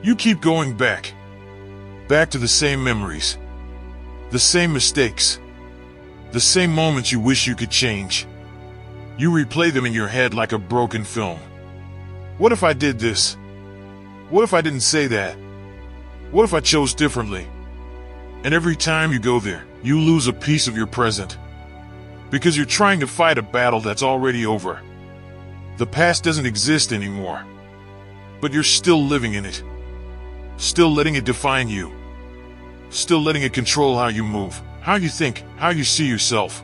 You keep going back to the same memories, the same mistakes, the same moments you wish you could change. You replay them in your head like a broken film. What if I did this? What if I didn't say that? What if I chose differently? And every time you go there, you lose a piece of your present. Because you're trying to fight a battle that's already over. The past doesn't exist anymore. But you're still living in it. Still letting it define you. Still letting it control how you move, how you think, how you see yourself.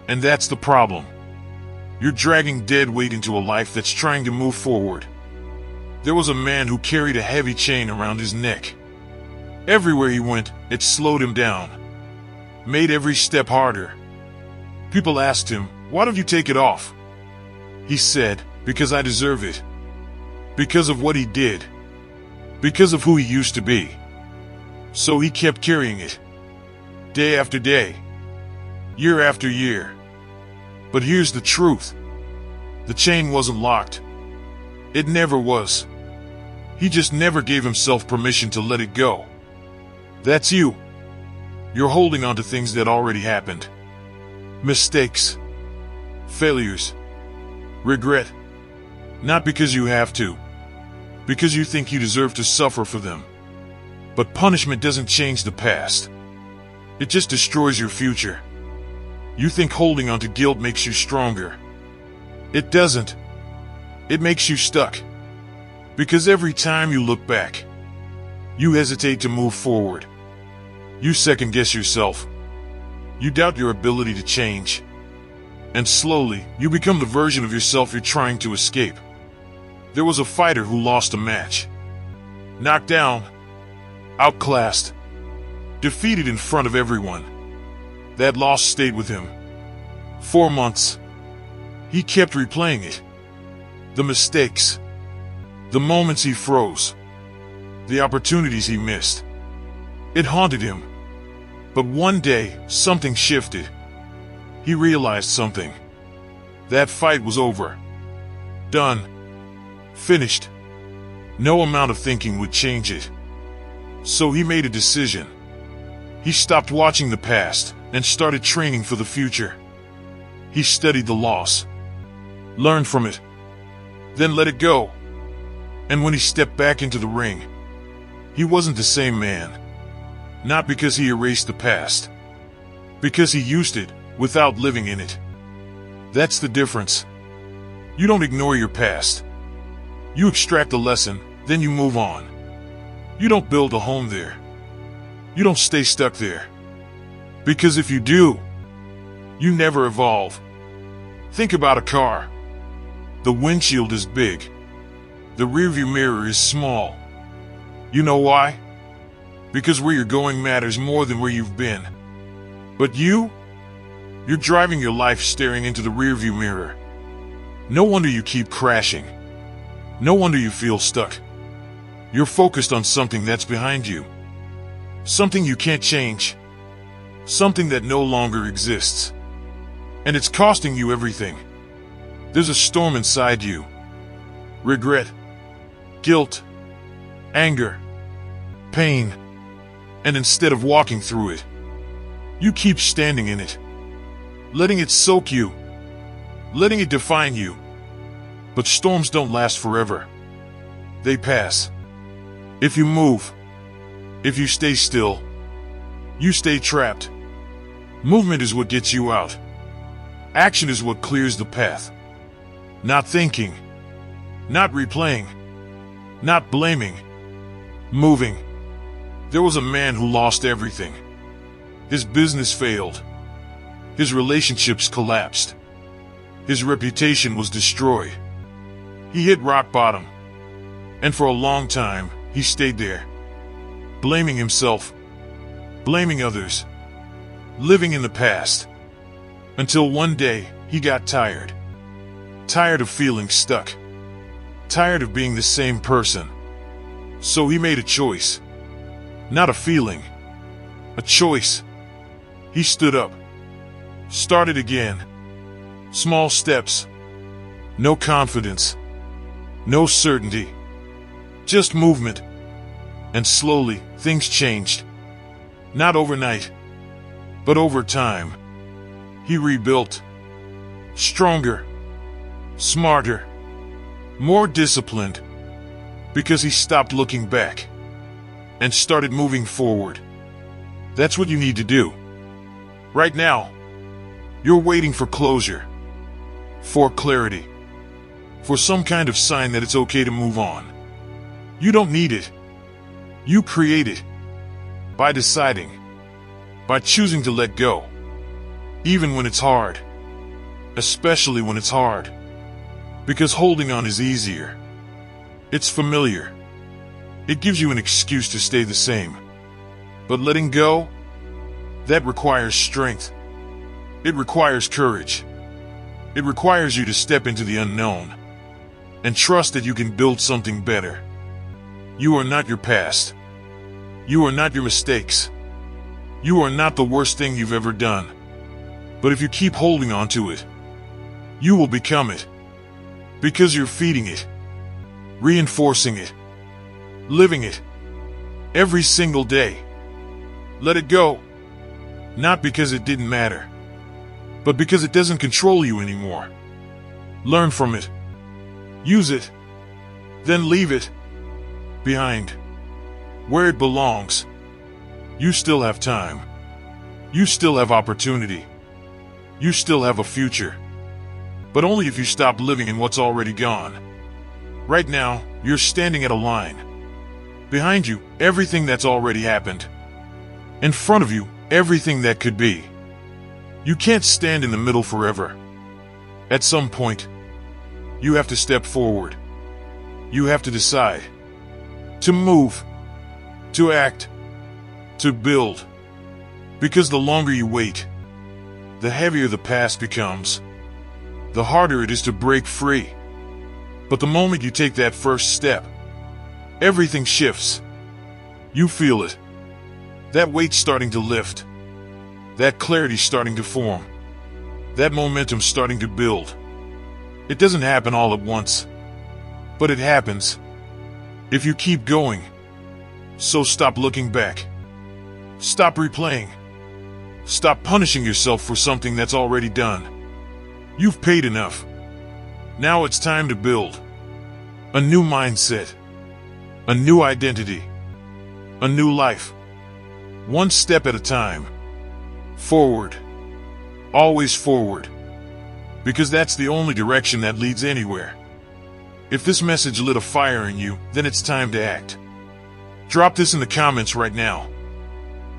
And that's the problem. You're dragging dead weight into a life that's trying to move forward. There was a man who carried a heavy chain around his neck. Everywhere he went, it slowed him down. Made every step harder. People asked him, "Why don't you take it off?" He said, "Because I deserve it. Because of what he did. Because of who he used to be." So he kept carrying it. Day after day. Year after year. But here's the truth. The chain wasn't locked. It never was. He just never gave himself permission to let it go. That's you. You're holding on to things that already happened. Mistakes. Failures. Regret. Not because you have to. Because you think you deserve to suffer for them. But punishment doesn't change the past. It just destroys your future. You think holding on to guilt makes you stronger. It doesn't. It makes you stuck. Because every time you look back, you hesitate to move forward. You second guess yourself. You doubt your ability to change. And slowly, you become the version of yourself you're trying to escape. There was a fighter who lost a match. Knocked down. Outclassed. Defeated in front of everyone. That loss stayed with him. 4 months. He kept replaying it. The mistakes. The moments he froze. The opportunities he missed. It haunted him. But one day, something shifted. He realized something. That fight was over. Done. Finished. No amount of thinking would change it. So he made a decision. He stopped watching the past and started training for the future. He studied the loss. Learned from it. Then let it go. And when he stepped back into the ring, he wasn't the same man. Not because he erased the past. Because he used it without living in it. That's the difference. You don't ignore your past. You extract the lesson, then you move on. You don't build a home there. You don't stay stuck there. Because if you do, you never evolve. Think about a car. The windshield is big. The rearview mirror is small. You know why? Because where you're going matters more than where you've been. But you're driving your life staring into the rearview mirror. No wonder you keep crashing. No wonder you feel stuck. You're focused on something that's behind you. Something you can't change. Something that no longer exists. And it's costing you everything. There's a storm inside you. Regret. Guilt. Anger. Pain. And instead of walking through it, you keep standing in it. Letting it soak you. Letting it define you. But storms don't last forever. They pass. If you move, if you stay still, you stay trapped. Movement is what gets you out. Action is what clears the path. Not thinking. Not replaying. Not blaming. Moving. There was a man who lost everything. His business failed. His relationships collapsed. His reputation was destroyed. He hit rock bottom. And for a long time, he stayed there. Blaming himself. Blaming others. Living in the past. Until one day, he got tired. Tired of feeling stuck. Tired of being the same person. So he made a choice. Not a feeling. A choice. He stood up. Started again. Small steps. No confidence. No certainty. Just movement. And slowly, things changed. Not overnight, but over time. He rebuilt. Stronger. Smarter. More disciplined. Because he stopped looking back. And started moving forward. That's what you need to do. Right now, you're waiting for closure. For clarity. For some kind of sign that it's okay to move on. You don't need it. You create it. By deciding. By choosing to let go. Even when it's hard. Especially when it's hard. Because holding on is easier. It's familiar. It gives you an excuse to stay the same. But letting go? That requires strength. It requires courage. It requires you to step into the unknown. And trust that you can build something better. You are not your past. You are not your mistakes. You are not the worst thing you've ever done. But if you keep holding on to it, you will become it. Because you're feeding it. Reinforcing it. Living it. Every single day. Let it go. Not because it didn't matter. But because it doesn't control you anymore. Learn from it. Use it. Then leave it behind. Where it belongs. You still have time. You still have opportunity. You still have a future. But only if you stop living in what's already gone. Right now, you're standing at a line. Behind you, everything that's already happened. In front of you, everything that could be. You can't stand in the middle forever. At some point, you have to step forward. You have to decide. To move. To act. To build. Because the longer you wait, the heavier the past becomes. The harder it is to break free. But the moment you take that first step, everything shifts. You feel it. That weight's starting to lift. That clarity's starting to form. That momentum's starting to build. It doesn't happen all at once. But it happens. If you keep going. So stop looking back. Stop replaying. Stop punishing yourself for something that's already done. You've paid enough. Now it's time to build. A new mindset. A new identity. A new life. One step at a time. Forward. Always forward. Because that's the only direction that leads anywhere. If this message lit a fire in you, then it's time to act. Drop this in the comments right now.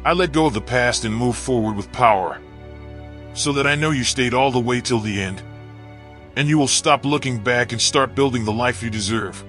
I let go of the past and move forward with power. So that I know you stayed all the way till the end. And you will stop looking back and start building the life you deserve.